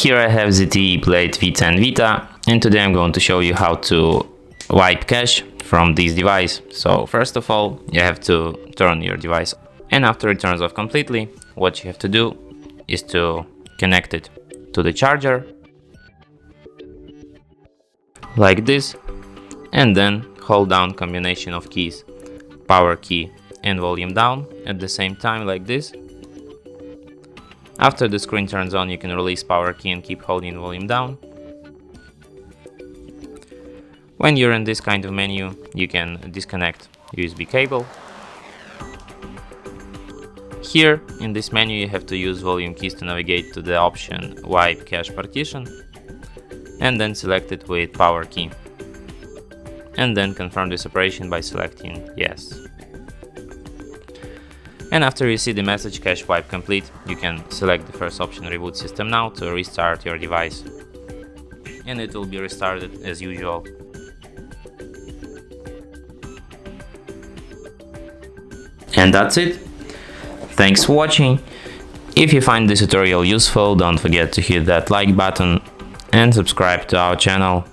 Here I have ZTE Blade V10 Vita, and today I'm going to show you how to wipe cache from this device. So first of all, you have to turn your device, and after it turns off completely, what you have to do is to connect it to the charger like this, and then hold down combination of keys, power key and volume down at the same time like this. After the screen turns on, you can release power key and keep holding volume down. When you're in this kind of menu, you can disconnect USB cable. Here in this menu you have to use volume keys to navigate to the option Wipe Cache Partition, and then select it with power key. And then confirm this operation by selecting Yes. And after you see the message Cache Wipe Complete, you can select the first option Reboot System Now to restart your device. And it will be restarted as usual. And that's it. Thanks for watching. If you find this tutorial useful, don't forget to hit that like button and subscribe to our channel.